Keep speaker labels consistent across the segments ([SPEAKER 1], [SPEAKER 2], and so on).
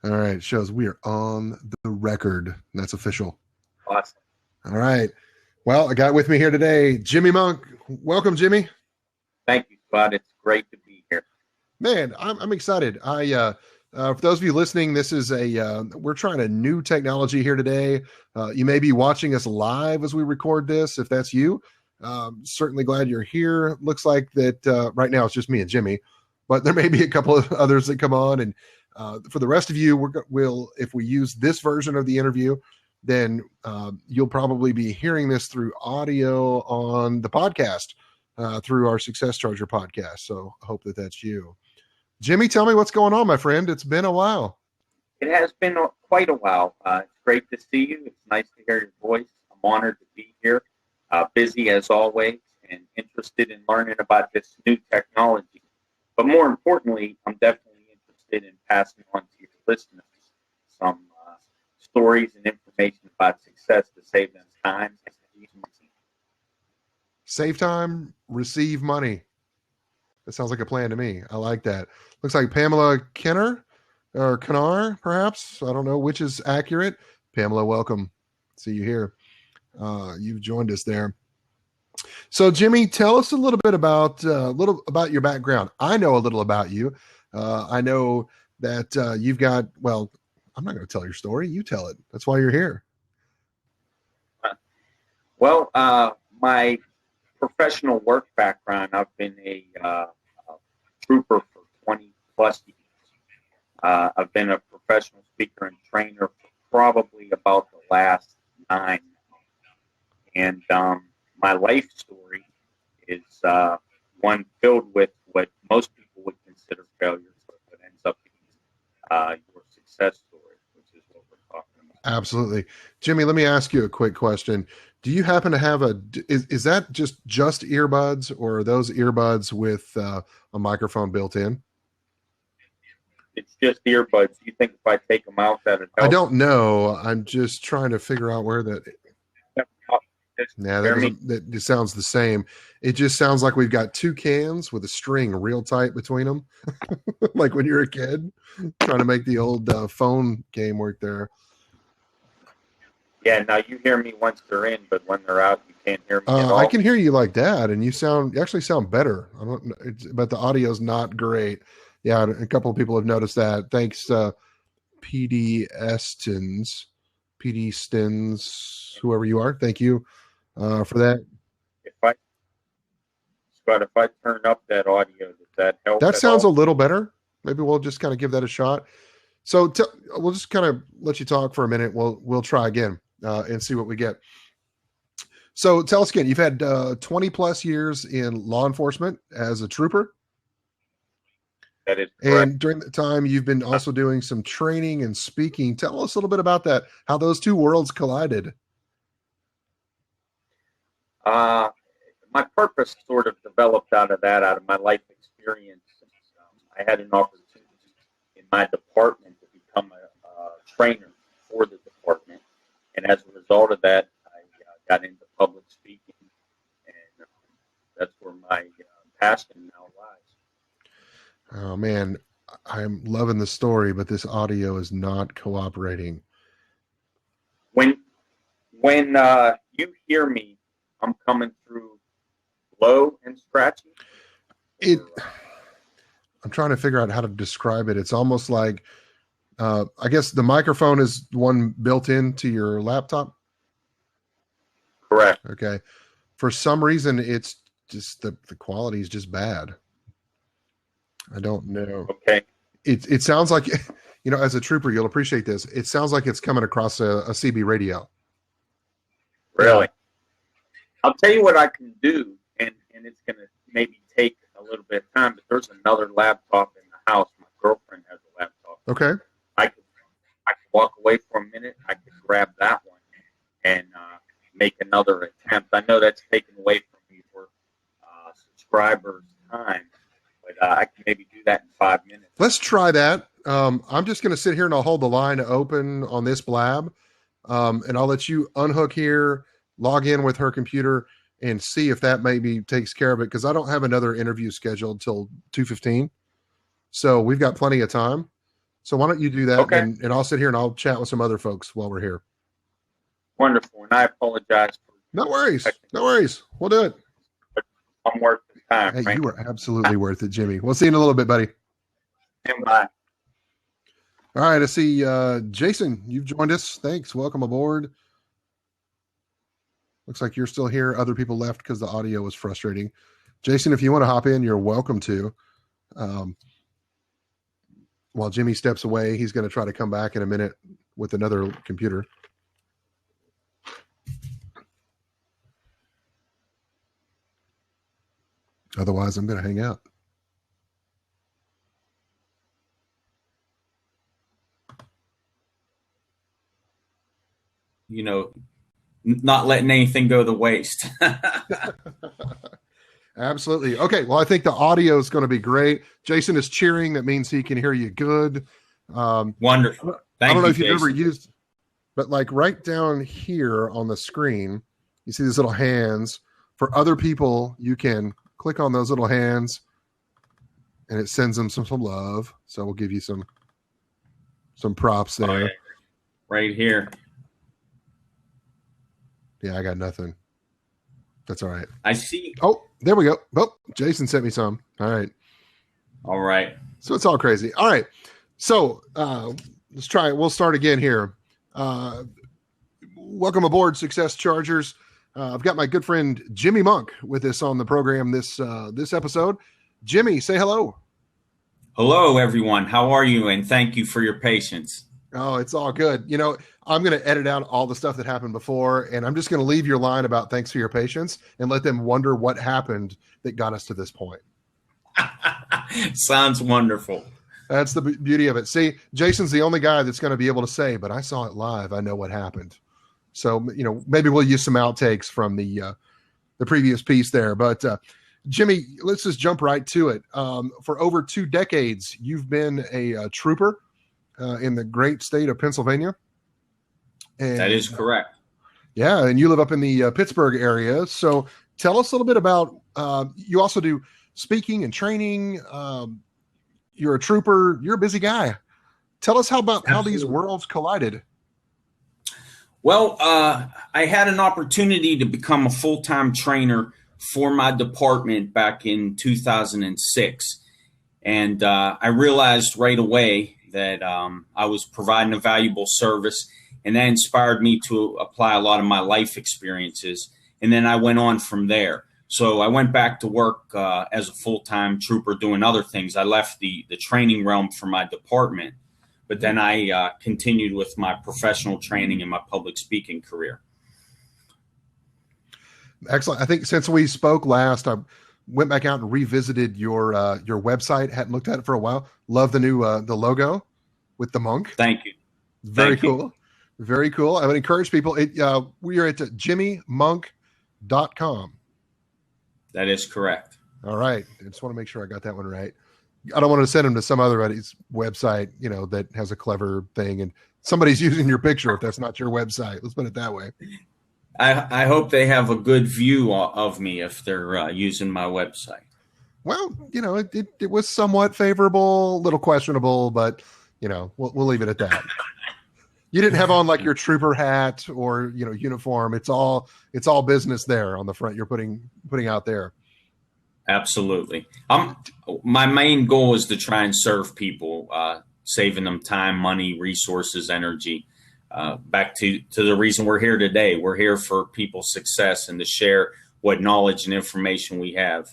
[SPEAKER 1] All right, it shows we are on the record. That's official.
[SPEAKER 2] Awesome.
[SPEAKER 1] All right. Well, I got with me here today Jimmy Monk. Welcome, Jimmy.
[SPEAKER 2] Thank you, Scott. It's great to be here.
[SPEAKER 1] Man, I'm excited. For those of you listening, this is we're trying a new technology here today. You may be watching us live as we record this. If that's you, certainly glad you're here. Looks like that right now it's just me and Jimmy, but there may be a couple of others that come on. And for the rest of you, we'll if we use this version of the interview, then you'll probably be hearing this through audio on the podcast through our Success Charger podcast. So I hope that that's you. Jimmy, tell me what's going on, my friend. It's been a while.
[SPEAKER 2] It has been quite a while. It's great to see you. It's nice to hear your voice. I'm honored to be here. Busy as always and interested in learning about this new technology. But more importantly, I'm definitely interested in passing on to your listeners some stories and information about success to save them time.
[SPEAKER 1] Save time, receive money. That sounds like a plan to me. I like that. Looks like Pamela Kenner or Kennar, perhaps. I don't know which is accurate. Pamela, welcome. See you here. You've joined us there. So, Jimmy, tell us a little bit about your background. I know a little about you. I know that you've got. Well, I'm not going to tell your story. You tell it. That's why you're here.
[SPEAKER 2] Well, my professional work background, I've been a trooper for 20 plus years. I've been a professional speaker and trainer for probably about the last 9. And my life story is one filled with what most people would consider failures, but what ends up being your success story, which is what we're talking about.
[SPEAKER 1] Absolutely. Jimmy, let me ask you a quick question. Do you happen to have is that just earbuds, or are those earbuds with a microphone built in?
[SPEAKER 2] It's just earbuds. Do you think if I take them out that it helps?
[SPEAKER 1] I don't know. I'm just trying to figure out where that. Yeah, that sounds the same. It just sounds like we've got 2 cans with a string real tight between them, like when you're a kid trying to make the old phone game work there.
[SPEAKER 2] Yeah, now you hear me once they're in, but when they're out, you can't hear me at all.
[SPEAKER 1] I can hear you like that, and you actually sound better. I don't know, but the audio's not great. Yeah, a couple of people have noticed that. Thanks, PD Stins, whoever you are. Thank you for that.
[SPEAKER 2] If I turn up that audio, does that help?
[SPEAKER 1] That sounds a little better. Maybe we'll just kind of give that a shot. So we'll just kind of let you talk for a minute. We'll try again and see what we get. So tell us again. You've had 20 plus years in law enforcement as a trooper.
[SPEAKER 2] That is correct.
[SPEAKER 1] And during that time, you've been also doing some training and speaking. Tell us a little bit about that, how those two worlds collided.
[SPEAKER 2] My purpose sort of developed out of my life experience. I had an opportunity in my department to become a trainer for the department. And as a result of that, I got into public speaking. And that's where my passion now lies.
[SPEAKER 1] Oh, man, I'm loving the story, but this audio is not cooperating.
[SPEAKER 2] When you hear me, I'm coming through low and scratchy.
[SPEAKER 1] I'm trying to figure out how to describe it. It's almost like, I guess the microphone is one built into your laptop.
[SPEAKER 2] Correct.
[SPEAKER 1] Okay. For some reason, it's just the quality is just bad. I don't know.
[SPEAKER 2] Okay.
[SPEAKER 1] It sounds like, as a trooper, you'll appreciate this. It sounds like it's coming across a CB radio.
[SPEAKER 2] Really? I'll tell you what I can do, and it's going to maybe take a little bit of time, but there's another laptop in the house. My girlfriend has a laptop.
[SPEAKER 1] Okay.
[SPEAKER 2] I could walk away for a minute. I could grab that one and make another attempt. I know that's taken away from me for subscribers' time, but I can maybe do that in 5 minutes.
[SPEAKER 1] Let's try that. I'm just going to sit here and I'll hold the line open on this blab, and I'll let you unhook here, log in with her computer, and see if that maybe takes care of it, because I don't have another interview scheduled till 2:15. So we've got plenty of time. So why don't you do that?
[SPEAKER 2] Okay.
[SPEAKER 1] And I'll sit here and I'll chat with some other folks while we're here.
[SPEAKER 2] Wonderful. And I apologize for
[SPEAKER 1] No worries. No worries. We'll do it.
[SPEAKER 2] I'm worth the time.
[SPEAKER 1] Hey,
[SPEAKER 2] Frank.
[SPEAKER 1] you are absolutely worth it, Jimmy. We'll see you in a little bit, buddy.
[SPEAKER 2] And bye.
[SPEAKER 1] All right. I see Jason, you've joined us. Thanks. Welcome aboard. Looks like you're still here. Other people left because the audio was frustrating. Jason, if you want to hop in, you're welcome to. While Jimmy steps away, he's going to try to come back in a minute with another computer. Otherwise, I'm going to hang out.
[SPEAKER 3] You know, not letting anything go to waste.
[SPEAKER 1] Absolutely. Okay. Well, I think the audio is going to be great. Jason is cheering. That means he can hear you good.
[SPEAKER 3] Wonderful.
[SPEAKER 1] I don't know if
[SPEAKER 3] Jason.
[SPEAKER 1] you've ever used, but like right down here on the screen, you see these little hands. For other people, you can click on those little hands and it sends them some love. So we'll give you some props there.
[SPEAKER 3] Okay. Right here.
[SPEAKER 1] Yeah, I got nothing. That's all right.
[SPEAKER 3] I see.
[SPEAKER 1] Oh, there we go. Oh, Jason sent me some. All right.
[SPEAKER 3] All right.
[SPEAKER 1] So it's all crazy. All right. So let's try it. We'll start again here. Welcome aboard, Success Chargers. I've got my good friend Jimmy Monk with us on the program this episode. Jimmy, say hello.
[SPEAKER 3] Hello, everyone. How are you? And thank you for your patience.
[SPEAKER 1] Oh, it's all good. You know, I'm going to edit out all the stuff that happened before, and I'm just going to leave your line about thanks for your patience and let them wonder what happened that got us to this point.
[SPEAKER 3] Sounds wonderful.
[SPEAKER 1] That's the beauty of it. See, Jason's the only guy that's going to be able to say, but I saw it live. I know what happened. So, you know, maybe we'll use some outtakes from the previous piece there. But Jimmy, let's just jump right to it. For over 2 decades, you've been a trooper in the great state of Pennsylvania. And,
[SPEAKER 3] That is correct.
[SPEAKER 1] Yeah, and you live up in the Pittsburgh area. So tell us a little bit about, you also do speaking and training. You're a trooper. You're a busy guy. Tell us how these worlds collided.
[SPEAKER 3] Well, I had an opportunity to become a full-time trainer for my department back in 2006. And I realized right away that I was providing a valuable service, and that inspired me to apply a lot of my life experiences. And then I went on from there. So I went back to work as a full-time trooper doing other things. I left the training realm for my department, but then I continued with my professional training and my public speaking career.
[SPEAKER 1] Excellent. I think since we spoke last, I went back out and revisited your website. Hadn't looked at it for a while. Love the new the logo with the monk.
[SPEAKER 3] Thank you.
[SPEAKER 1] Very cool. Very cool. I would encourage people. We are at jimmymonk.com.
[SPEAKER 3] That is correct.
[SPEAKER 1] All right. I just want to make sure I got that one right. I don't want to send them to some other buddy's website, you know, that has a clever thing and somebody's using your picture if that's not your website. Let's put it that way.
[SPEAKER 3] I hope they have a good view of me if they're using my website.
[SPEAKER 1] Well, you know, it was somewhat favorable, a little questionable, but, you know, we'll leave it at that. You didn't have on like your trooper hat or, you know, uniform. It's all business there on the front you're putting out there.
[SPEAKER 3] Absolutely. My main goal is to try and serve people, saving them time, money, resources, energy. Back to the reason we're here today. We're here for people's success and to share what knowledge and information we have.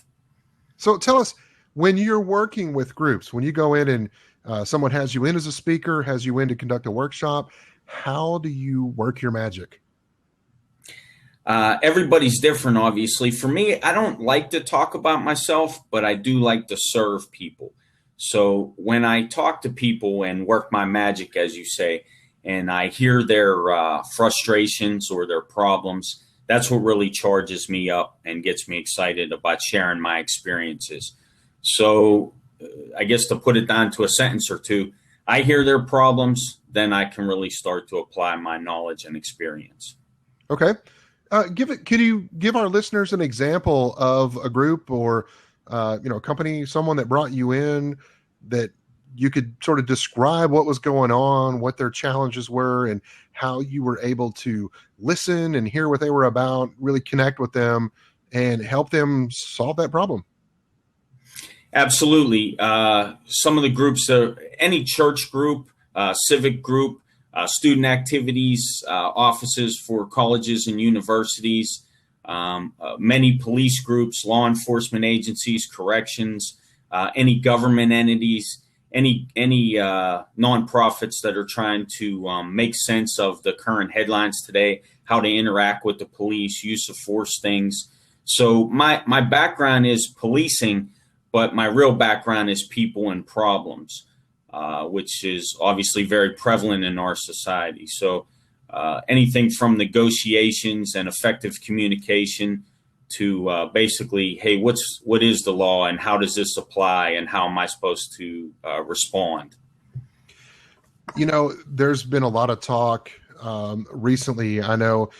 [SPEAKER 1] So tell us, when you're working with groups, when you go in and someone has you in as a speaker, has you in to conduct a workshop, how do you work your magic?
[SPEAKER 3] Everybody's different, obviously. For me, I don't like to talk about myself, but I do like to serve people. So when I talk to people and work my magic, as you say, and I hear their frustrations or their problems, that's what really charges me up and gets me excited about sharing my experiences. So I guess to put it down to a sentence or two, I hear their problems, then I can really start to apply my knowledge and experience.
[SPEAKER 1] Okay. Can you give our listeners an example of a group or, a company, someone that brought you in that you could sort of describe what was going on, what their challenges were, and how you were able to listen and hear what they were about, really connect with them and help them solve that problem.
[SPEAKER 3] Absolutely. Some of the groups, any church group, civic group, student activities, offices for colleges and universities, many police groups, law enforcement agencies, corrections, any government entities, any nonprofits that are trying to make sense of the current headlines today, how to interact with the police, use of force things. So my background is policing, but my real background is people and problems, which is obviously very prevalent in our society. So anything from negotiations and effective communication to basically, hey, what is the law and how does this apply and how am I supposed to respond?
[SPEAKER 1] You know, there's been a lot of talk recently. I know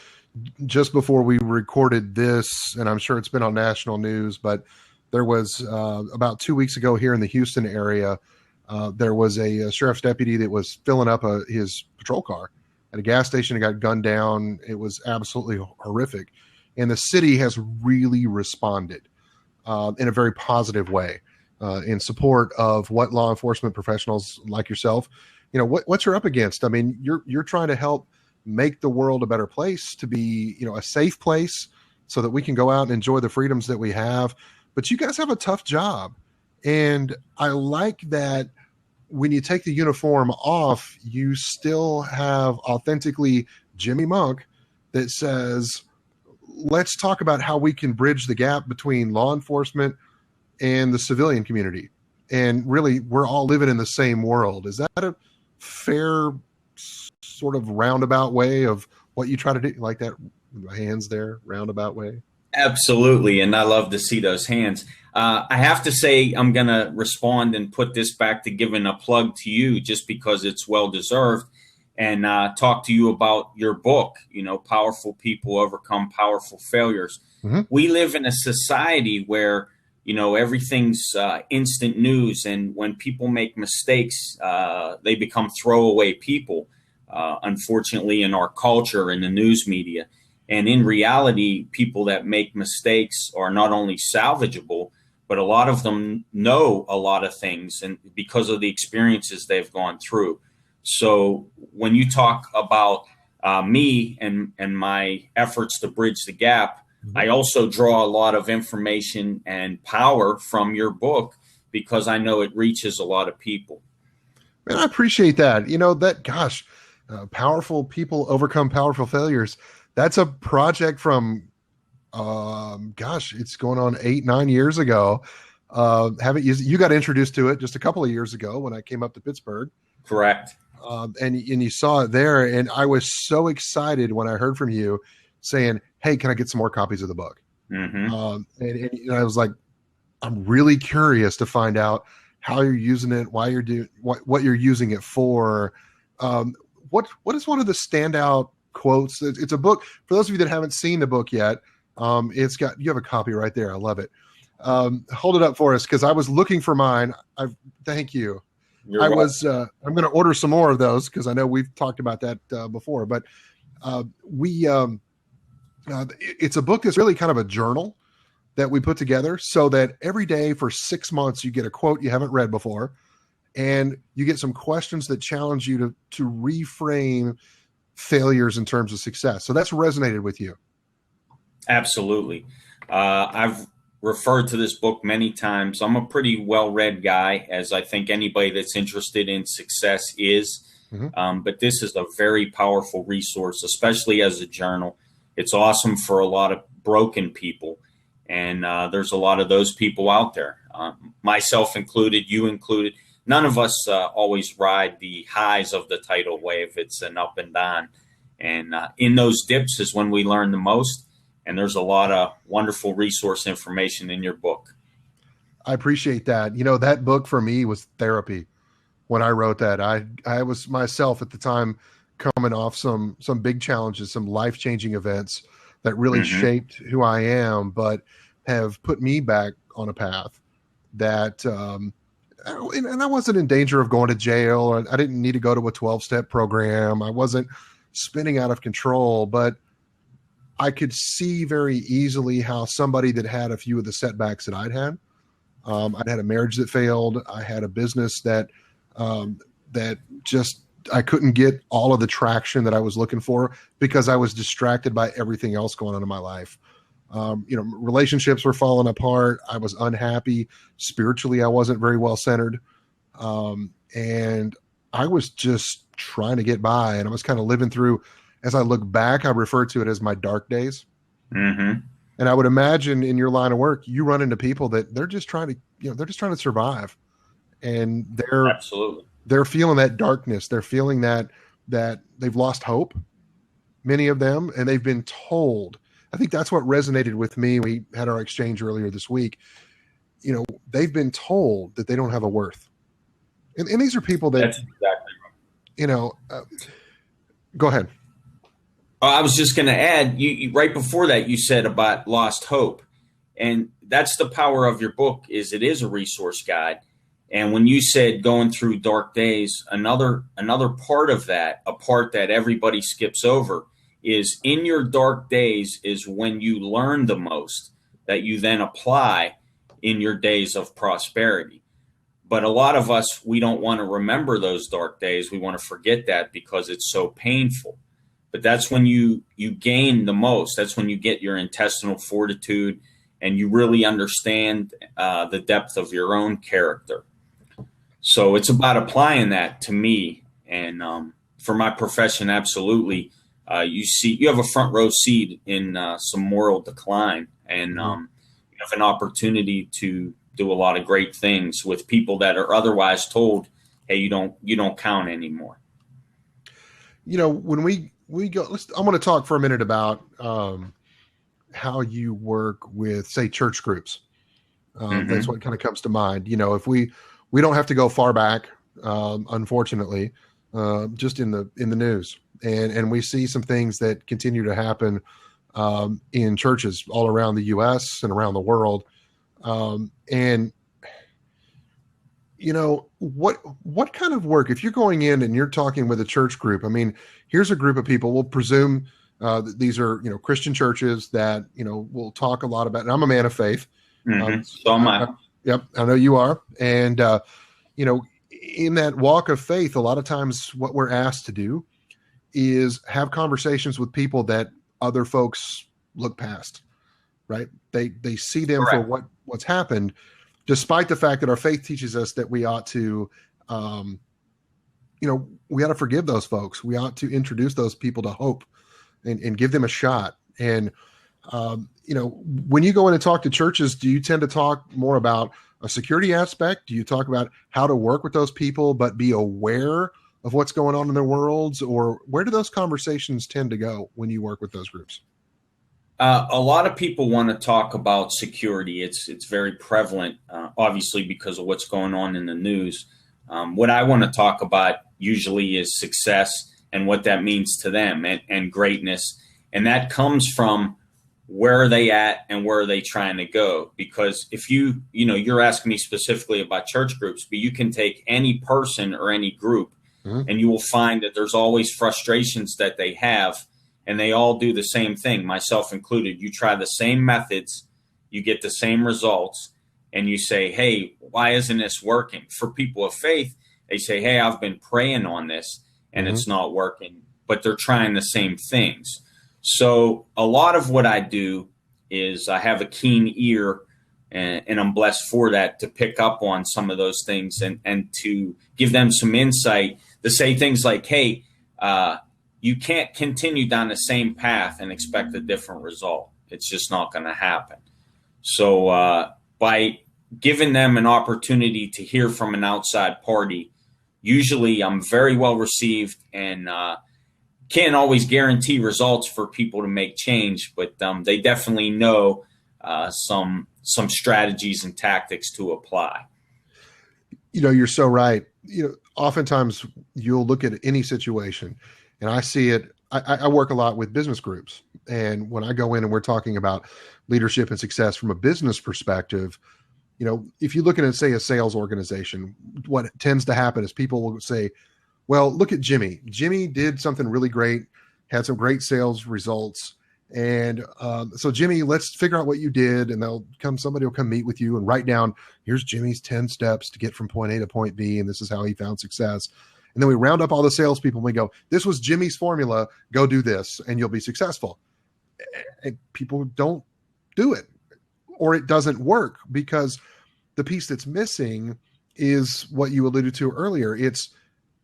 [SPEAKER 1] just before we recorded this, and I'm sure it's been on national news, but there was about 2 weeks ago here in the Houston area, there was a sheriff's deputy that was filling up his patrol car at a gas station and got gunned down. It was absolutely horrific. And the city has really responded in a very positive way in support of what law enforcement professionals like yourself, you know, what you're up against. I mean, you're trying to help make the world a better place, to be, you know, a safe place so that we can go out and enjoy the freedoms that we have. But you guys have a tough job. And I like that when you take the uniform off, you still have authentically Jimmy Monk that says, let's talk about how we can bridge the gap between law enforcement and the civilian community. And really, we're all living in the same world. Is that a fair sort of roundabout way of what you try to do? Like that hands there, roundabout way?
[SPEAKER 3] Absolutely. And I love to see those hands. I have to say, I'm going to respond and put this back to giving a plug to you just because it's well deserved, and talk to you about your book, you know, Powerful People Overcome Powerful Failures. Mm-hmm. We live in a society where, you know, everything's instant news. And when people make mistakes, they become throwaway people, unfortunately, in our culture and the news media. And in reality, people that make mistakes are not only salvageable, but a lot of them know a lot of things, and because of the experiences they've gone through. So when you talk about me and my efforts to bridge the gap, I also draw a lot of information and power from your book because I know it reaches a lot of people.
[SPEAKER 1] Man, I appreciate that. You know, that, gosh, Powerful People Overcome Powerful Failures. That's a project from, it's going on 8-9 years ago. Haven't used it. You got introduced to it just a couple of years ago when I came up to Pittsburgh.
[SPEAKER 3] Correct.
[SPEAKER 1] And you saw it there. And I was so excited when I heard from you saying, hey, can I get some more copies of the book? Mm-hmm. And I was like, I'm really curious to find out how you're using it, why you're doing what you're using it for. What is one of the standout quotes? It's a book for those of you that haven't seen the book yet. You have a copy right there. I love it. Hold it up for us, because I was looking for mine. Thank you. I'm going to order some more of those because I know we've talked about that before. But it's a book that's really kind of a journal that we put together so that every day for 6 months you get a quote you haven't read before, and you get some questions that challenge you to reframe failures in terms of success. So that's resonated with you.
[SPEAKER 3] Absolutely. I've referred to this book many times. I'm a pretty well-read guy, as I think anybody that's interested in success is. Mm-hmm. But this is a very powerful resource, especially as a journal. It's awesome for a lot of broken people. And there's a lot of those people out there, myself included, you included. None of us always ride the highs of the tidal wave. It's an up and down. And in those dips is when we learn the most. And there's a lot of wonderful resource information in your book.
[SPEAKER 1] I appreciate that. You know, that book for me was therapy when I wrote that. I was myself at the time coming off some big challenges, some life-changing events that really mm-hmm. shaped who I am, but have put me back on a path that and I wasn't in danger of going to jail, or I didn't need to go to a 12-step program. I wasn't spinning out of control, but I could see very easily how somebody that had a few of the setbacks that I'd had a marriage that failed. I had a business that just I couldn't get all of the traction that I was looking for because I was distracted by everything else going on in my life. Relationships were falling apart. I was unhappy. Spiritually, I wasn't very well centered. And I was just trying to get by, and I was kind of living through, as I look back, I refer to it as my dark days.
[SPEAKER 3] Mm-hmm.
[SPEAKER 1] And I would imagine in your line of work, you run into people that they're just trying to survive, and
[SPEAKER 3] Absolutely.
[SPEAKER 1] they're feeling that darkness. They're feeling that they've lost hope, many of them, and they've been told. I think that's what resonated with me. We had our exchange earlier this week. They've been told that they don't have a worth. And these are people that,
[SPEAKER 3] that's exactly right.
[SPEAKER 1] Go ahead.
[SPEAKER 3] I was just going to add, you right before that, you said about lost hope. And that's the power of your book, is it is a resource guide. And when you said going through dark days, another part of that, a part that everybody skips over, is in your dark days is when you learn the most that you then apply in your days of prosperity. But a lot of us, we don't want to remember those dark days. We want to forget that because it's so painful. But that's when you gain the most. That's when you get your intestinal fortitude and you really understand the depth of your own character. So it's about applying that to me. And for my profession, absolutely. You have a front row seat in some moral decline, and you have an opportunity to do a lot of great things with people that are otherwise told, hey, you don't count anymore.
[SPEAKER 1] When we go, I'm going to talk for a minute about how you work with, say, church groups. That's what kind of comes to mind. If we don't have to go far back, unfortunately, just in the news, and we see some things that continue to happen in churches all around the U.S. and around the world. And what kind of work, if you're going in and you're talking with a church group, I mean, here's a group of people, we'll presume these are, Christian churches that, we'll talk a lot about, and I'm a man of faith.
[SPEAKER 3] So am I.
[SPEAKER 1] Yep. I know you are. And, in that walk of faith, a lot of times what we're asked to do is have conversations with people that other folks look past, right? They see them
[SPEAKER 3] Correct.
[SPEAKER 1] for what's happened, despite the fact that our faith teaches us that we ought to, we ought to forgive those folks. We ought to introduce those people to hope and give them a shot. And, when you go in and talk to churches, do you tend to talk more about a security aspect? Do you talk about how to work with those people, but be aware of what's going on in their worlds? Or where do those conversations tend to go when you work with those groups?
[SPEAKER 3] A lot of people want to talk about security. It's very prevalent, obviously, because of what's going on in the news. What I want to talk about usually is success and what that means to them and greatness. And that comes from where are they at and where are they trying to go? Because if you're asking me specifically about church groups, but you can take any person or any group and you will find that there's always frustrations that they have. And they all do the same thing, myself included. You try the same methods, you get the same results, and you say, hey, why isn't this working? For people of faith, they say, hey, I've been praying on this, and it's not working. But they're trying the same things. So a lot of what I do is I have a keen ear, and I'm blessed for that, to pick up on some of those things and to give them some insight, to say things like, hey, you can't continue down the same path and expect a different result. It's just not going to happen. So by giving them an opportunity to hear from an outside party, usually I'm very well received and can't always guarantee results for people to make change, but they definitely know some strategies and tactics to apply.
[SPEAKER 1] You're so right. Oftentimes you'll look at any situation, and I see it. I work a lot with business groups. And when I go in and we're talking about leadership and success from a business perspective, if you look at, say, a sales organization, what tends to happen is people will say, well, look at Jimmy. Jimmy did something really great, had some great sales results. And so Jimmy, let's figure out what you did. And somebody will come meet with you and write down, here's Jimmy's 10 steps to get from point A to point B. And this is how he found success. And then we round up all the salespeople and we go, this was Jimmy's formula. Go do this and you'll be successful. And people don't do it, or it doesn't work, because the piece that's missing is what you alluded to earlier.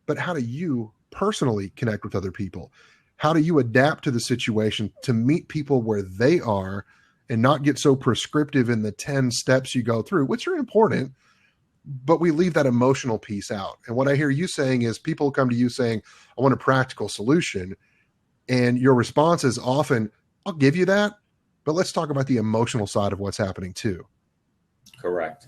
[SPEAKER 1] But how do you personally connect with other people? How do you adapt to the situation to meet people where they are and not get so prescriptive in the 10 steps you go through, which are important, but we leave that emotional piece out. And what I hear you saying is people come to you saying, I want a practical solution. And your response is often, I'll give you that, but let's talk about the emotional side of what's happening too.
[SPEAKER 3] Correct.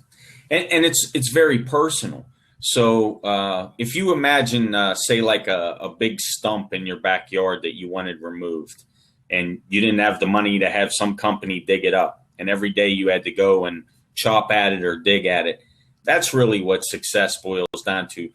[SPEAKER 3] And it's very personal. So if you imagine, say, like a big stump in your backyard that you wanted removed, and you didn't have the money to have some company dig it up, and every day you had to go and chop at it or dig at it, that's really what success boils down to.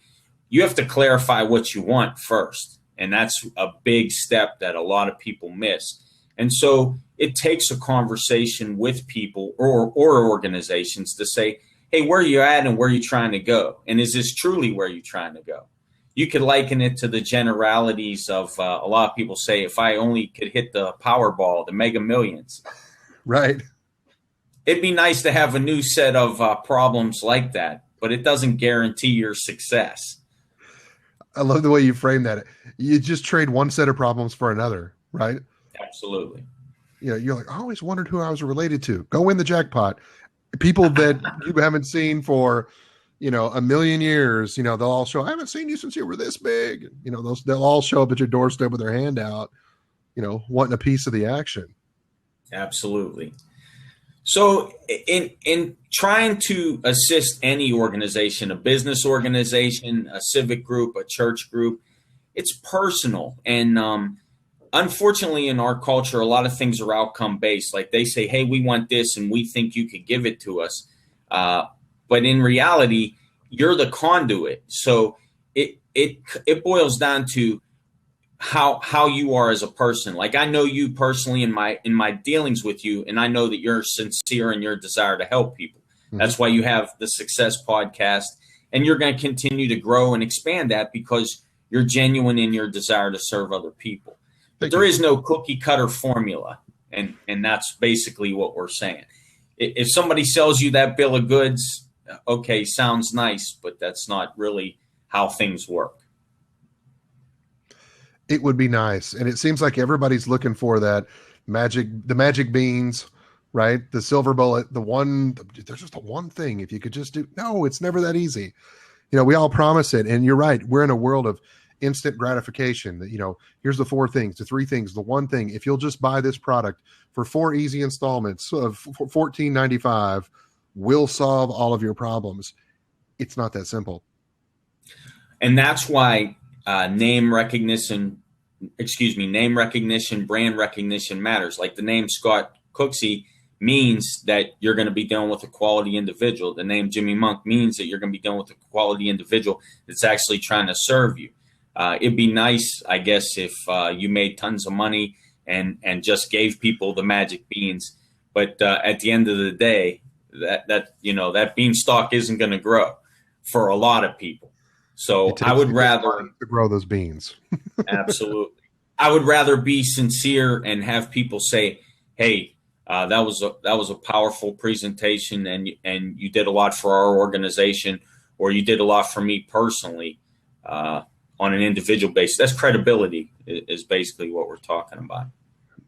[SPEAKER 3] You have to clarify what you want first, and that's a big step that a lot of people miss. And so it takes a conversation with people or organizations to say, hey, where are you at and where are you trying to go? And is this truly where you're trying to go? You could liken it to the generalities of a lot of people say, if I only could hit the Powerball, the Mega Millions.
[SPEAKER 1] Right.
[SPEAKER 3] It'd be nice to have a new set of problems like that, but it doesn't guarantee your success.
[SPEAKER 1] I love the way you frame that. You just trade one set of problems for another, right?
[SPEAKER 3] Absolutely.
[SPEAKER 1] You're like, I always wondered who I was related to. Go win the jackpot. People that you haven't seen for, a million years, they'll all show, I haven't seen you since you were this big. They'll all show up at your doorstep with their hand out, wanting a piece of the action.
[SPEAKER 3] Absolutely. So in trying to assist any organization, a business organization, a civic group, a church group, it's personal. And unfortunately, in our culture, a lot of things are outcome based. Like they say, hey, we want this and we think you could give it to us. But in reality, you're the conduit. So it boils down to how you are as a person. Like I know you personally in my dealings with you, and I know that you're sincere in your desire to help people. Mm-hmm. That's why you have the Success Podcast, and you're going to continue to grow and expand that because you're genuine in your desire to serve other people. But there is no cookie cutter formula, and that's basically what we're saying. If somebody sells you that bill of goods, okay, sounds nice, but that's not really how things work.
[SPEAKER 1] It would be nice. And it seems like everybody's looking for the magic beans, right? The silver bullet, there's just one thing. If you could just do, no, it's never that easy. We all promise it. And you're right. We're in a world of instant gratification that, here's the 4 things, the 3 things, the 1 thing. If you'll just buy this product for 4 easy installments of $14.95, we'll solve all of your problems. It's not that simple.
[SPEAKER 3] And that's why name recognition, brand recognition matters. Like the name Scott Cooksey means that you're going to be dealing with a quality individual. The name Jimmy Monk means that you're going to be dealing with a quality individual that's actually trying to serve you. It'd be nice, I guess, if you made tons of money and just gave people the magic beans. But at the end of the day, that beanstalk isn't going to grow for a lot of people. So I would rather
[SPEAKER 1] to grow those beans.
[SPEAKER 3] Absolutely. I would rather be sincere and have people say, hey, that was a powerful presentation and you did a lot for our organization, or you did a lot for me personally on an individual basis. That's credibility is basically what we're talking about.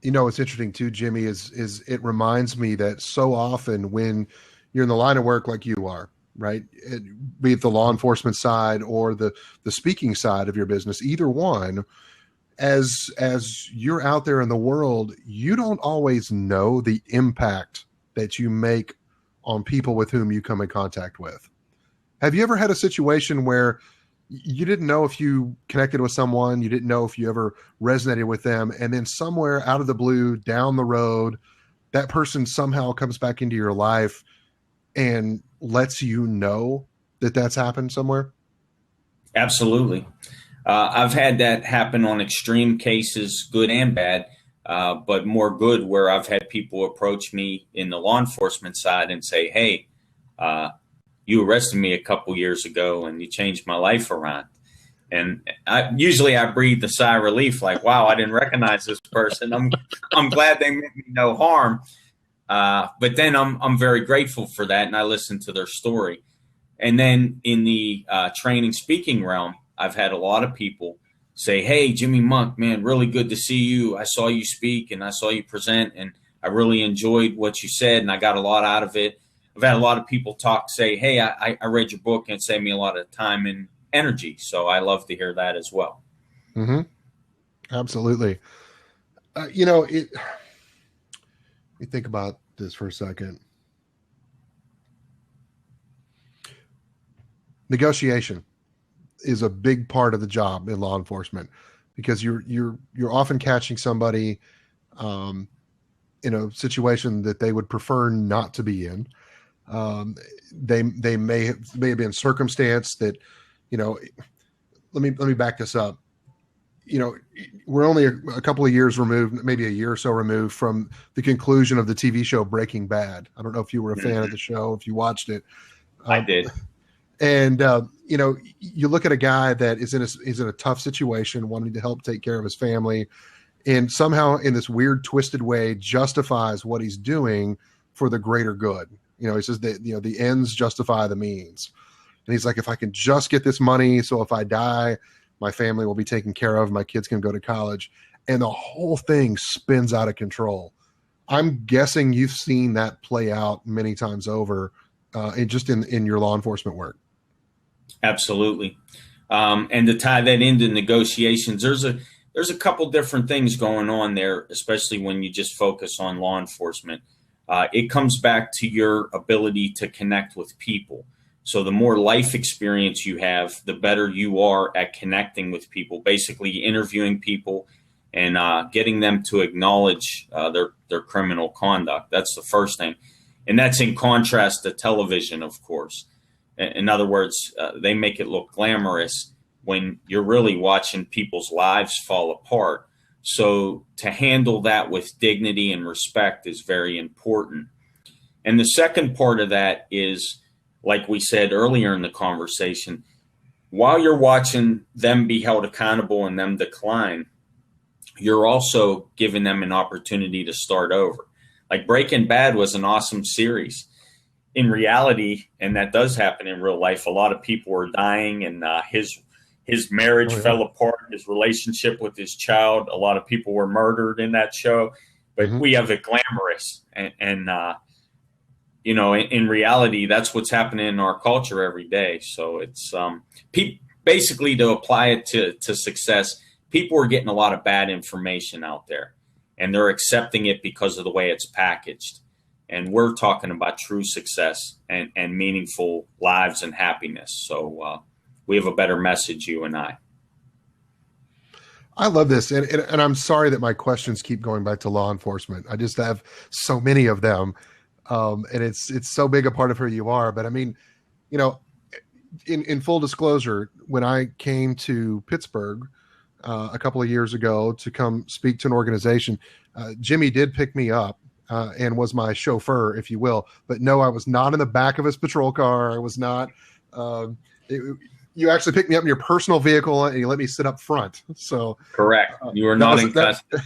[SPEAKER 1] What's interesting too, Jimmy, is it reminds me that so often when you're in the line of work like you are, right? Be it the law enforcement side or the speaking side of your business, either one, as you're out there in the world, you don't always know the impact that you make on people with whom you come in contact with. Have you ever had a situation where you didn't know if you connected with someone, you didn't know if you ever resonated with them, and then somewhere out of the blue, down the road, that person somehow comes back into your life and lets you know that that's happened somewhere?
[SPEAKER 3] Absolutely. I've had that happen on extreme cases, good and bad, but more good, where I've had people approach me in the law enforcement side and say, hey, you arrested me a couple years ago and you changed my life around. And usually I breathe a sigh of relief, like, wow, I didn't recognize this person. I'm glad they meant me no harm. But then I'm very grateful for that, and I listen to their story. And then in the training speaking realm, I've had a lot of people say, hey, Jimmy Monk, man, really good to see you. I saw you speak and I saw you present, and I really enjoyed what you said, and I got a lot out of it. I've had a lot of people say, hey, I read your book, and it saved me a lot of time and energy. So I love to hear that as well.
[SPEAKER 1] Mm-hmm. Absolutely. Let me think about this for a second. Negotiation is a big part of the job in law enforcement, because you're often catching somebody in a situation that they would prefer not to be in. They may have been circumstance that, let me back this up. We're only a couple of years removed, maybe a year or so removed from the conclusion of the TV show Breaking Bad. I don't know if you were a fan of the show, if you watched it.
[SPEAKER 3] I did.
[SPEAKER 1] And you look at a guy that is in a tough situation, wanting to help take care of his family, and somehow in this weird, twisted way justifies what he's doing for the greater good. He says that the ends justify the means, and he's like, if I can just get this money, so if I die, my family will be taken care of, my kids can go to college, and the whole thing spins out of control. I'm guessing you've seen that play out many times over, in your law enforcement work.
[SPEAKER 3] Absolutely. And to tie that into negotiations, there's a couple different things going on there, especially when you just focus on law enforcement. It comes back to your ability to connect with people. So the more life experience you have, the better you are at connecting with people, basically interviewing people and getting them to acknowledge their criminal conduct. That's the first thing. And that's in contrast to television, of course. In other words, they make it look glamorous when you're really watching people's lives fall apart. So to handle that with dignity and respect is very important. And the second part of that is, like we said earlier in the conversation, while you're watching them be held accountable and them decline, you're also giving them an opportunity to start over. Like Breaking Bad was an awesome series. In reality, and that does happen in real life, a lot of people were dying, and his marriage fell apart, his relationship with his child. A lot of people were murdered in that show. But we have it glamorous. And in reality, that's what's happening in our culture every day. So it's basically, to apply it to success, people are getting a lot of bad information out there, and they're accepting it because of the way it's packaged. And we're talking about true success and meaningful lives and happiness. So we have a better message, you and I.
[SPEAKER 1] I love this. And I'm sorry that my questions keep going back to law enforcement. I just have so many of them. And it's so big a part of who you are. But I mean, in full disclosure, when I came to Pittsburgh a couple of years ago to come speak to an organization, Jimmy did pick me up. And was my chauffeur, if you will. But no, I was not in the back of his patrol car. I was not. You actually picked me up in your personal vehicle, and you let me sit up front. So
[SPEAKER 3] correct. You were not in custody.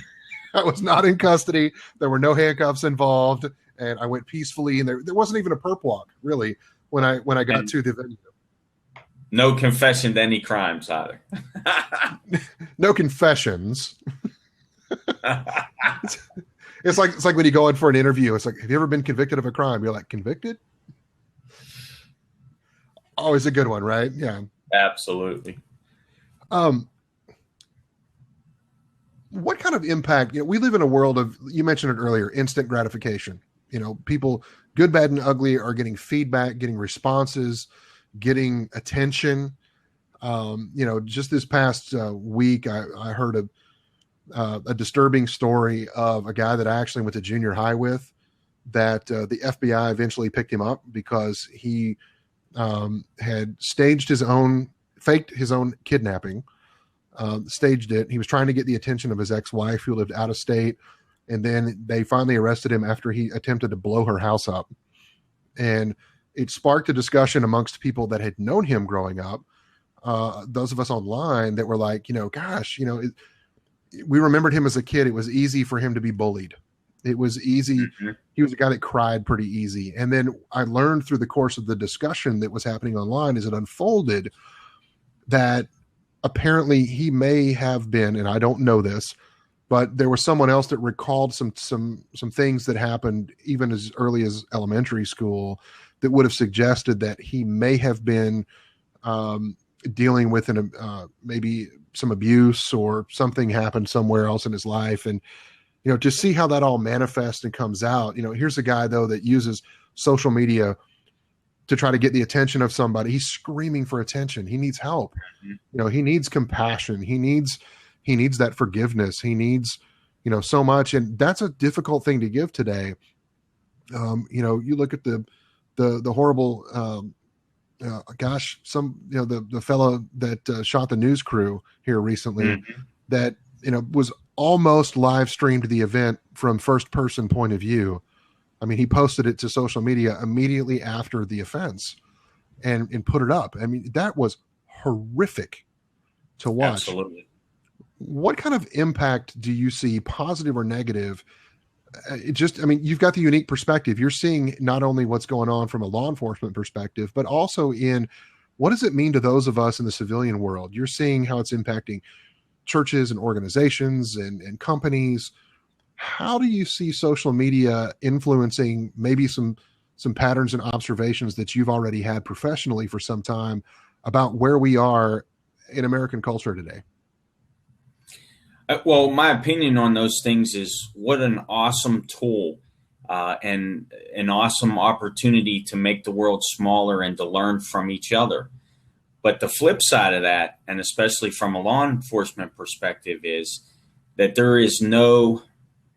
[SPEAKER 1] I was not in custody. There were no handcuffs involved, and I went peacefully. And there wasn't even a perp walk, really, when I got to the venue.
[SPEAKER 3] No confession to any crimes either.
[SPEAKER 1] No confessions. It's like when you go in for an interview, it's like, have you ever been convicted of a crime? You're like, convicted? Always a good one, right? Yeah.
[SPEAKER 3] Absolutely.
[SPEAKER 1] What kind of impact, we live in a world of, you mentioned it earlier, instant gratification. People, good, bad, and ugly, are getting feedback, getting responses, getting attention. Just this past week, I heard a disturbing story of a guy that I actually went to junior high with, that the FBI eventually picked him up because he had faked his own kidnapping, staged it. He was trying to get the attention of his ex-wife who lived out of state. And then they finally arrested him after he attempted to blow her house up. And it sparked a discussion amongst people that had known him growing up. Those of us online that were like, gosh, we remembered him as a kid. It was easy for him to be bullied. It was easy. Mm-hmm. He was a guy that cried pretty easy. And then I learned through the course of the discussion that was happening online as it unfolded that apparently he may have been, and I don't know this, but there was someone else that recalled some things that happened even as early as elementary school that would have suggested that he may have been dealing with maybe some abuse or something happened somewhere else in his life. And to see how that all manifests and comes out, here's a guy though that uses social media to try to get the attention of somebody. He's screaming for attention. He needs help. He needs compassion. He needs that forgiveness. He needs, so much. And that's a difficult thing to give today. You look at the horrible, the fellow that shot the news crew here recently, mm-hmm. that, was almost live streamed the event from first person point of view. I mean, he posted it to social media immediately after the offense and put it up. I mean, that was horrific to watch.
[SPEAKER 3] Absolutely.
[SPEAKER 1] What kind of impact do you see, positive or negative? You've got the unique perspective. You're seeing not only what's going on from a law enforcement perspective, but also in what does it mean to those of us in the civilian world? You're seeing how it's impacting churches and organizations and companies. How do you see social media influencing maybe some patterns and observations that you've already had professionally for some time about where we are in American culture today?
[SPEAKER 3] Well, my opinion on those things is what an awesome tool and an awesome opportunity to make the world smaller and to learn from each other. But the flip side of that, and especially from a law enforcement perspective, is that there is no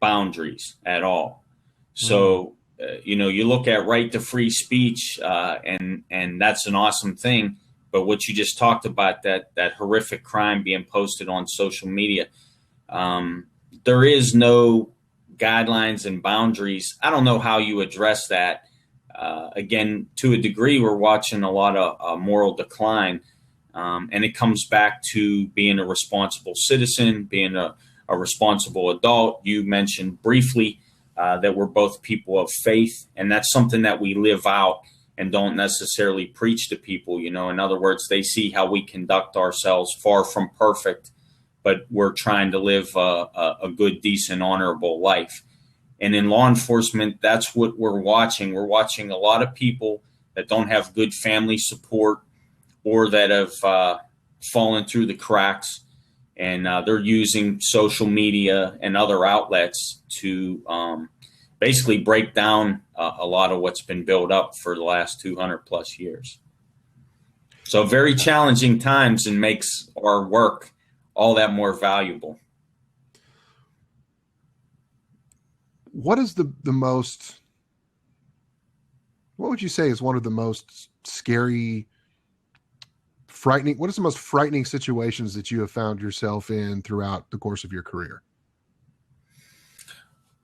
[SPEAKER 3] boundaries at all. So, you look at right to free speech, and that's an awesome thing. But what you just talked about, that horrific crime being posted on social media, there is no guidelines and boundaries. I don't know how you address that. Again, to a degree, we're watching a lot of moral decline. And it comes back to being a responsible citizen, being a responsible adult. You mentioned briefly that we're both people of faith, and that's something that we live out and don't necessarily preach to people. In other words, they see how we conduct ourselves, far from perfect, but we're trying to live a good, decent, honorable life. And in law enforcement, that's what we're watching. We're watching a lot of people that don't have good family support or that have fallen through the cracks, and they're using social media and other outlets to basically break down a lot of what's been built up for the last 200 plus years. So very challenging times, and makes our work all that more valuable.
[SPEAKER 1] What is what would you say is one of the most scary, frightening, what is the most frightening situations that you have found yourself in throughout the course of your career?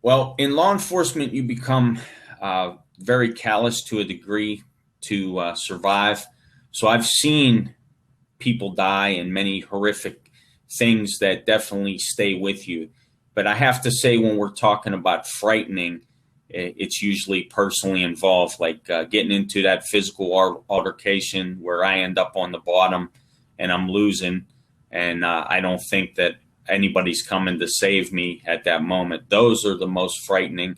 [SPEAKER 3] Well, in law enforcement, you become very callous to a degree to survive. So I've seen people die in many horrific things that definitely stay with you. But I have to say, when we're talking about frightening, it's usually personally involved, like getting into that physical altercation where I end up on the bottom and I'm losing, and I don't think that anybody's coming to save me at that moment. Those are the most frightening.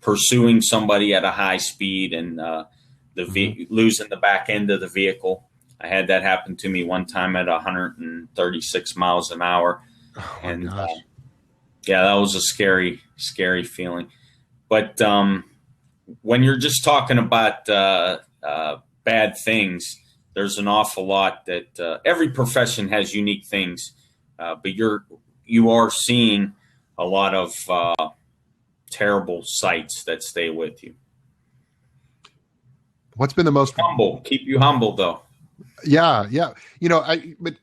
[SPEAKER 3] Pursuing somebody at a high speed and losing the back end of the vehicle. I had that happen to me one time at 136 miles an hour.
[SPEAKER 1] Oh,
[SPEAKER 3] and that was a scary feeling. But when you're just talking about bad things, there's an awful lot that every profession has unique things, but you are seeing a lot of terrible sights that stay with you.
[SPEAKER 1] What's been the most
[SPEAKER 3] humble? Keep you humble, though.
[SPEAKER 1] Yeah. But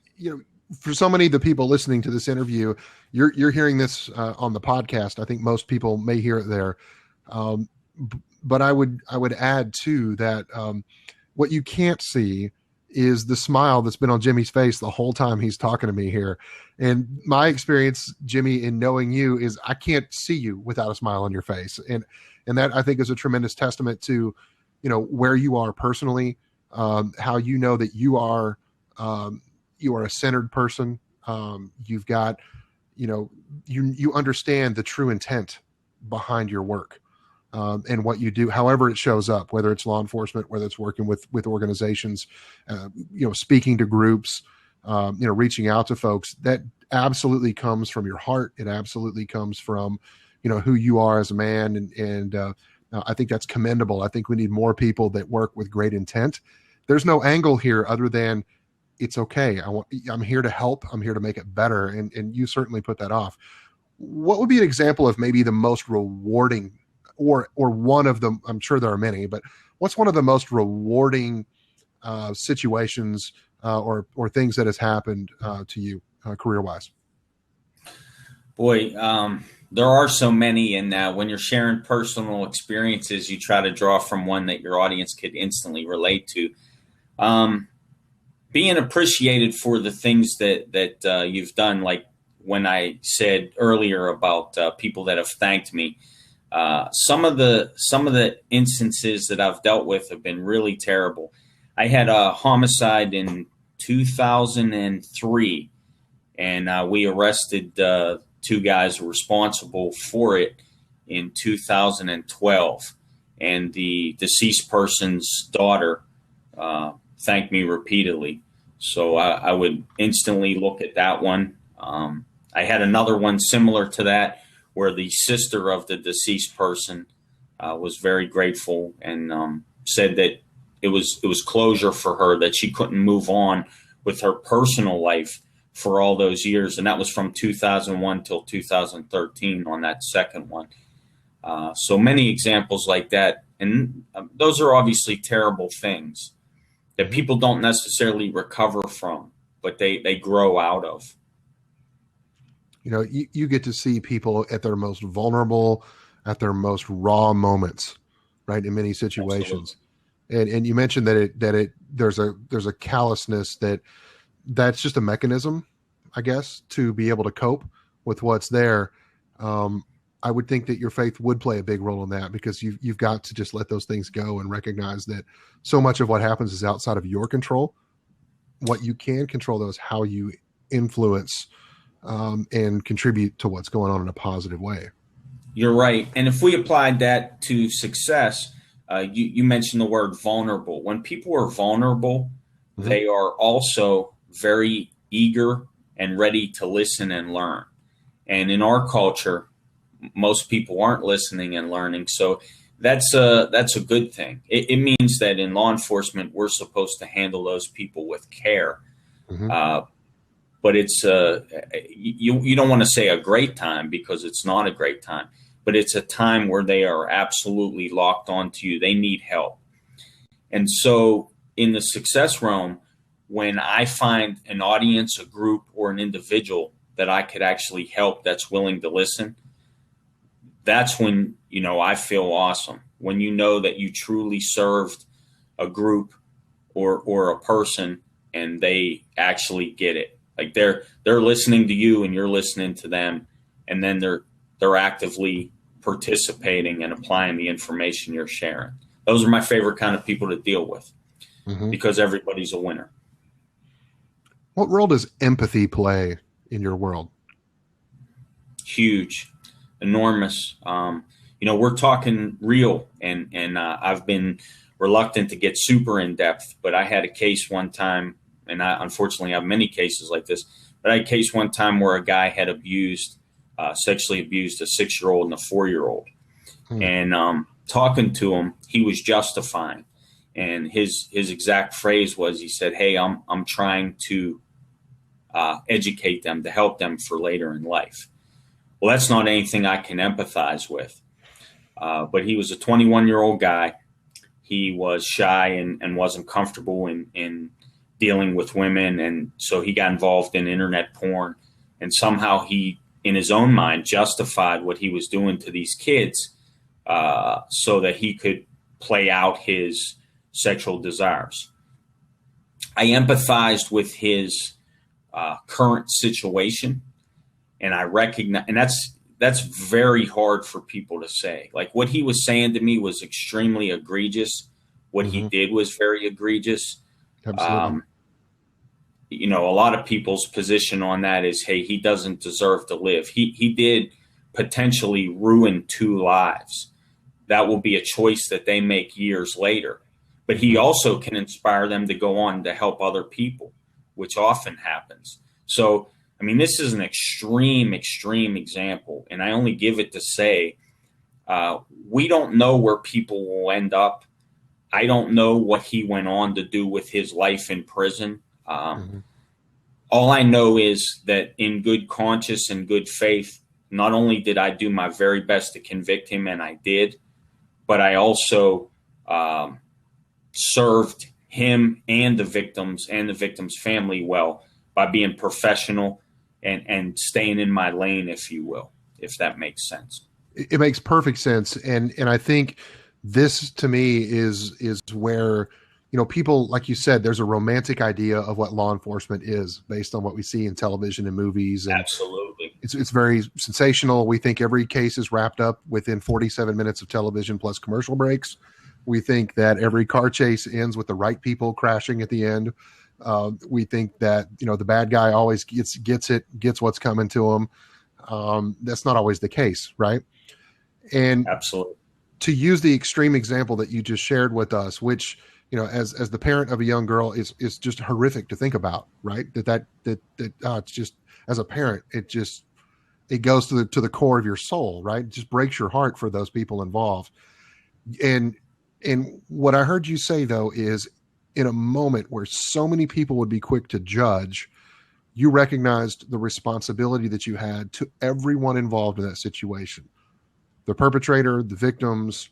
[SPEAKER 1] for so many of the people listening to this interview, you're hearing this on the podcast. I think most people may hear it there. But I would add too that what you can't see is the smile that's been on Jimmy's face the whole time he's talking to me here. And my experience, Jimmy, in knowing you is I can't see you without a smile on your face. And that I think is a tremendous testament to, where you are personally, how you know that you are a centered person. You've got, you understand the true intent behind your work. And what you do, however it shows up, whether it's law enforcement, whether it's working with organizations, speaking to groups, reaching out to folks, that absolutely comes from your heart. It absolutely comes from, who you are as a man. And I think that's commendable. I think we need more people that work with great intent. There's no angle here other than it's okay. I'm here to help. I'm here to make it better. And you certainly put that off. What would be an example of maybe the most rewarding or one of them? I'm sure there are many, but what's one of the most rewarding situations or things that has happened to you career-wise?
[SPEAKER 3] Boy, there are so many, and when you're sharing personal experiences, you try to draw from one that your audience could instantly relate to. Being appreciated for the things that you've done, like when I said earlier about people that have thanked me. Some of the instances that I've dealt with have been really terrible. I had a homicide in 2003, and we arrested two guys responsible for it in 2012. And the deceased person's daughter thanked me repeatedly. So I would instantly look at that one. I had another one similar to that, where the sister of the deceased person was very grateful and said that it was closure for her, that she couldn't move on with her personal life for all those years. And that was from 2001 till 2013 on that second one. So many examples like that. And those are obviously terrible things that people don't necessarily recover from, but they grow out of.
[SPEAKER 1] You get to see people at their most vulnerable, at their most raw moments, right? In many situations. And you mentioned that there's a callousness that's just a mechanism, I guess, to be able to cope with what's there. I would think that your faith would play a big role in that, because you've got to just let those things go and recognize that so much of what happens is outside of your control. What you can control, though, is how you influence and contribute to what's going on in a positive way.
[SPEAKER 3] You're right. And if we applied that to success, you mentioned the word vulnerable. When people are vulnerable, mm-hmm. they are also very eager and ready to listen and learn. And in our culture, most people aren't listening and learning. So that's a good thing. It means that in law enforcement, we're supposed to handle those people with care. Mm-hmm. But it's you don't want to say a great time, because it's not a great time, but it's a time where they are absolutely locked onto you. They need help. And so in the success realm, when I find an audience, a group, or an individual that I could actually help that's willing to listen, that's when, I feel awesome. When you know that you truly served a group or a person and they actually get it. Like they're listening to you and you're listening to them, and then they're actively participating and applying the information you're sharing. Those are my favorite kind of people to deal with, mm-hmm. because everybody's a winner.
[SPEAKER 1] What role does empathy play in your world?
[SPEAKER 3] Huge, enormous. We're talking real, and I've been reluctant to get super in depth, but I had a case one time. And I unfortunately have many cases like this, but I had a case one time where a guy had sexually abused a 6-year-old and a 4-year-old. And talking to him, he was justifying. And his exact phrase was, he said, "Hey, I'm trying to educate them, to help them for later in life." Well, that's not anything I can empathize with. But he was a 21-year-old guy. He was shy and wasn't comfortable in dealing with women. And so he got involved in internet porn. And somehow he, in his own mind, justified what he was doing to these kids so that he could play out his sexual desires. I empathized with his current situation, and I recognize, and that's very hard for people to say. Like, what he was saying to me was extremely egregious. What he did was very egregious.
[SPEAKER 1] Absolutely.
[SPEAKER 3] You know, a lot of people's position on that is, hey, he doesn't deserve to live. He did potentially ruin 2 lives. That will be a choice that they make years later. But he also can inspire them to go on to help other people, which often happens. So, I mean, this is an extreme example, and I only give it to say we don't know where people will end up. I don't know what he went on to do with his life in prison. All I know is that in good conscience and good faith, not only did I do my very best to convict him, and I did, but I also served him and the victim's family well by being professional and staying in my lane, if you will, if that makes sense.
[SPEAKER 1] It makes perfect sense. And I think this to me is where, you know, people, like you said, there's a romantic idea of what law enforcement is based on what we see in television and movies. And
[SPEAKER 3] absolutely.
[SPEAKER 1] It's very sensational. We think every case is wrapped up within 47 minutes of television plus commercial breaks. We think that every car chase ends with the right people crashing at the end. We think that, you know, the bad guy always gets what's coming to him. That's not always the case, right? And
[SPEAKER 3] absolutely,
[SPEAKER 1] to use the extreme example that you just shared with us, which, you know, as the parent of a young girl is just horrific to think about, right? That it's just, as a parent, it goes to the core of your soul, right? It just breaks your heart for those people involved. And what I heard you say, though, is in a moment where so many people would be quick to judge, you recognized the responsibility that you had to everyone involved in that situation, the perpetrator, the victims,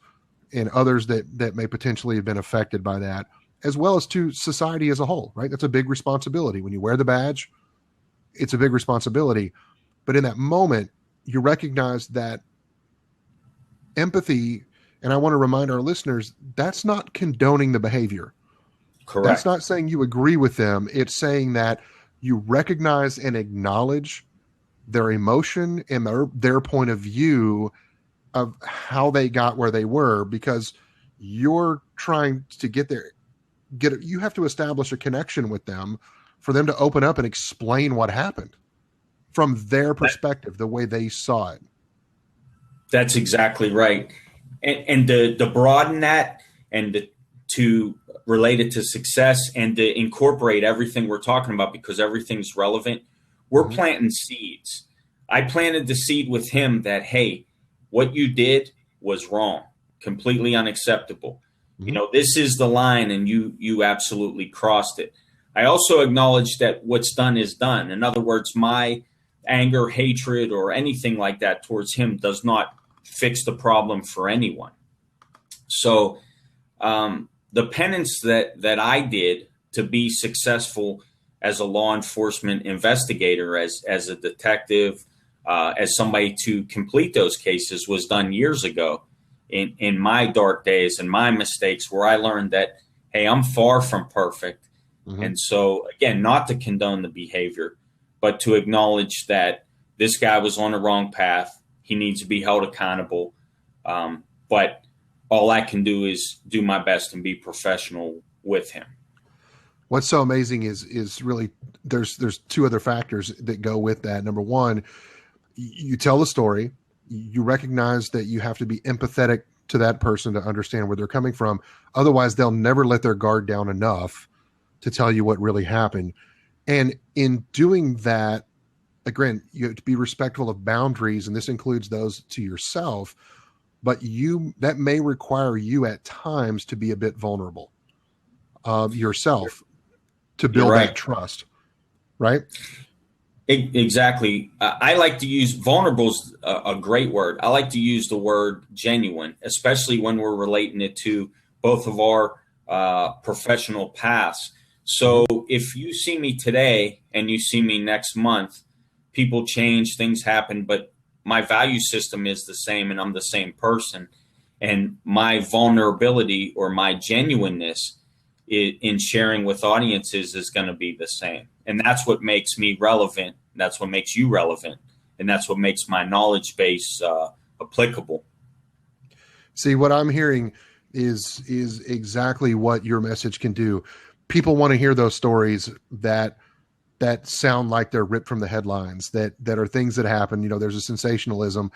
[SPEAKER 1] and others that may potentially have been affected by that, as well as to society as a whole, right? That's a big responsibility. When you wear the badge, it's a big responsibility. But in that moment, you recognize that empathy, and I want to remind our listeners, that's not condoning the behavior.
[SPEAKER 3] Correct.
[SPEAKER 1] That's not saying you agree with them. It's saying that you recognize and acknowledge their emotion and their point of view of how they got where they were, because you're trying to you have to establish a connection with them for them to open up and explain what happened from their perspective, the way they saw it.
[SPEAKER 3] That's exactly right. And to broaden that and to relate it to success and to incorporate everything we're talking about, because everything's relevant, we're planting seeds. I planted the seed with him that, hey, what you did was wrong, completely unacceptable. You know, this is the line, and you absolutely crossed it. I also acknowledge that what's done is done. In other words, my anger, hatred, or anything like that towards him does not fix the problem for anyone. So the penance that I did to be successful as a law enforcement investigator, as a detective, as somebody to complete those cases, was done years ago in my dark days and my mistakes, where I learned that, hey, I'm far from perfect. And so, again, not to condone the behavior, but to acknowledge that this guy was on the wrong path. He needs to be held accountable. But all I can do is do my best and be professional with him.
[SPEAKER 1] What's so amazing is really there's 2 other factors that go with that. Number one, you tell the story, you recognize that you have to be empathetic to that person to understand where they're coming from. Otherwise, they'll never let their guard down enough to tell you what really happened. And in doing that, again, you have to be respectful of boundaries, and this includes those to yourself, but that may require you at times to be a bit vulnerable yourself to build that trust, right?
[SPEAKER 3] Exactly. I like to use vulnerable's a great word. I like to use the word genuine, especially when we're relating it to both of our professional paths. So if you see me today and you see me next month, people change, things happen, but my value system is the same and I'm the same person. And my vulnerability or my genuineness in sharing with audiences is going to be the same. And that's what makes me relevant. That's what makes you relevant. And that's what makes my knowledge base applicable.
[SPEAKER 1] See, what I'm hearing is exactly what your message can do. People want to hear those stories that sound like they're ripped from the headlines, that are things that happen. You know, there's a sensationalism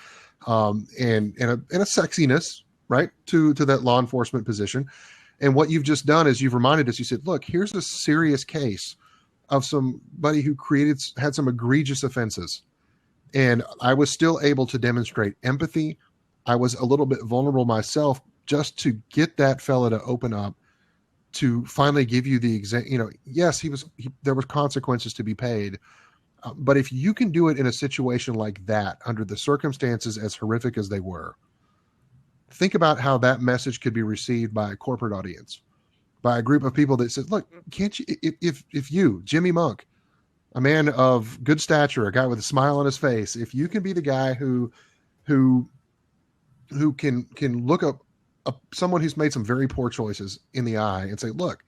[SPEAKER 1] and a sexiness, right, to that law enforcement position. And what you've just done is you've reminded us, you said, look, here's a serious case of somebody who had some egregious offenses. And I was still able to demonstrate empathy. I was a little bit vulnerable myself just to get that fella to open up, to finally give you the yes, there were consequences to be paid. But if you can do it in a situation like that, under the circumstances as horrific as they were, think about how that message could be received by a corporate audience, by a group of people that said, look, can't you, if you, Jimmy Monk, a man of good stature, a guy with a smile on his face, if you can be the guy who can look up someone who's made some very poor choices in the eye and say, look,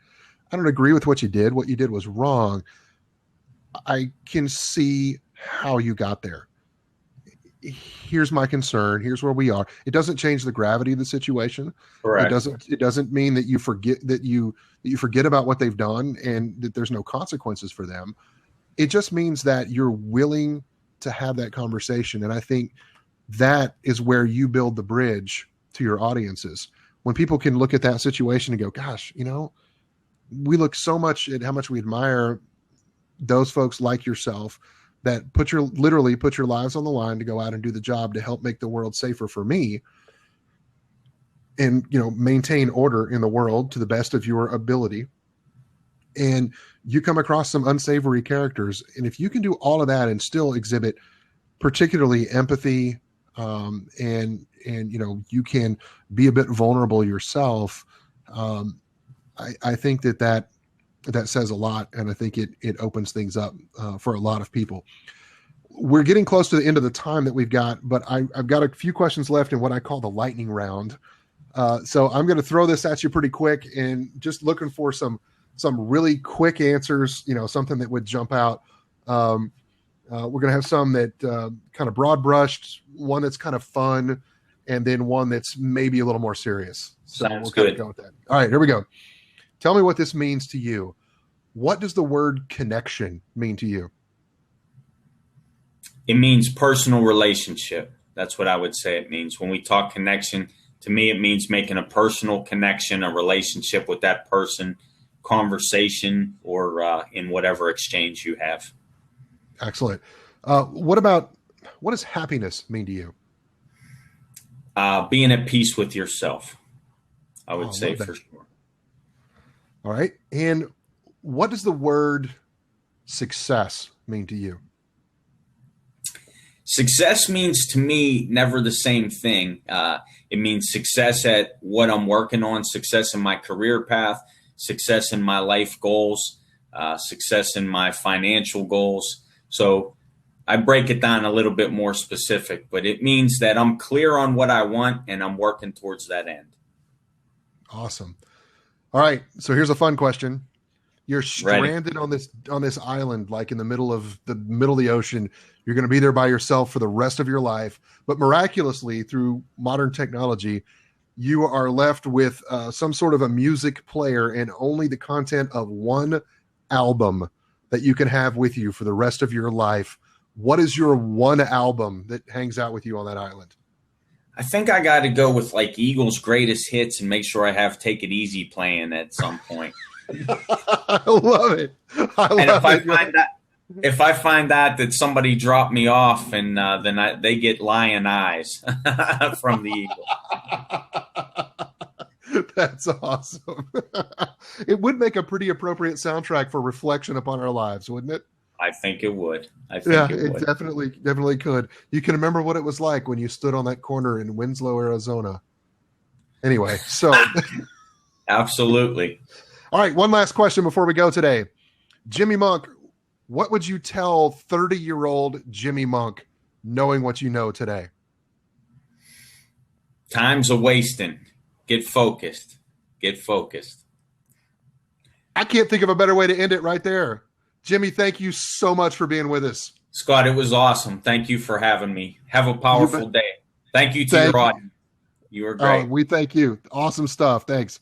[SPEAKER 1] I don't agree with what you did. What you did was wrong. I can see how you got there. Here's my concern. Here's where we are. It doesn't change the gravity of the situation.
[SPEAKER 3] Correct.
[SPEAKER 1] It doesn't mean that you forget about what they've done and that there's no consequences for them. It just means that you're willing to have that conversation. And I think that is where you build the bridge to your audiences. When people can look at that situation and go, gosh, we look so much at how much we admire those folks like yourself that literally put your lives on the line to go out and do the job to help make the world safer for me and, maintain order in the world to the best of your ability. And you come across some unsavory characters. And if you can do all of that and still exhibit particularly empathy, and you can be a bit vulnerable yourself, I think that says a lot, and I think it opens things up for a lot of people. We're getting close to the end of the time that we've got, but I've got a few questions left in what I call the lightning round. So I'm going to throw this at you pretty quick, and just looking for some really quick answers. Something that would jump out. We're going to have some that kind of broad brushed, one that's kind of fun, and then one that's maybe a little more serious. So
[SPEAKER 3] Sounds
[SPEAKER 1] we'll kind
[SPEAKER 3] good.
[SPEAKER 1] of go with that. All right, here we go. Tell me what this means to you. What does the word connection mean to you?
[SPEAKER 3] It means personal relationship. That's what I would say it means. When we talk connection, to me, it means making a personal connection, a relationship with that person, conversation, or in whatever exchange you have.
[SPEAKER 1] Excellent. What does happiness mean to you?
[SPEAKER 3] Being at peace with yourself, I would say for sure.
[SPEAKER 1] All right. And what does the word success mean to you?
[SPEAKER 3] Success means to me never the same thing. It means success at what I'm working on, success in my career path, success in my life goals, success in my financial goals. So I break it down a little bit more specific, but it means that I'm clear on what I want and I'm working towards that end.
[SPEAKER 1] Awesome. All right. So here's a fun question. You're stranded on this island, like in the middle of the ocean. You're going to be there by yourself for the rest of your life. But miraculously, through modern technology, you are left with some sort of a music player and only the content of one album that you can have with you for the rest of your life. What is your one album that hangs out with you on that island?
[SPEAKER 3] I think I got to go with like Eagles' greatest hits and make sure I have Take It Easy playing at some point.
[SPEAKER 1] I love it.
[SPEAKER 3] If I find that somebody dropped me off, and then they get lion eyes from the Eagles.
[SPEAKER 1] That's awesome. It would make a pretty appropriate soundtrack for reflection upon our lives, wouldn't it?
[SPEAKER 3] I think it would. I
[SPEAKER 1] Yeah,
[SPEAKER 3] think it
[SPEAKER 1] it
[SPEAKER 3] would.
[SPEAKER 1] definitely could. You can remember what it was like when you stood on that corner in Winslow, Arizona. Anyway, so
[SPEAKER 3] Absolutely.
[SPEAKER 1] all right, one last question before we go today. Jimmy Monk, what would you tell 30-year-old Jimmy Monk knowing what you know today?
[SPEAKER 3] Time's a wasting. Get focused. Get focused.
[SPEAKER 1] I can't think of a better way to end it right there. Jimmy, thank you so much for being with us.
[SPEAKER 3] Scott, it was awesome. Thank you for having me. Have a powerful day. Thank you to your audience. You were great.
[SPEAKER 1] We thank you. Awesome stuff. Thanks.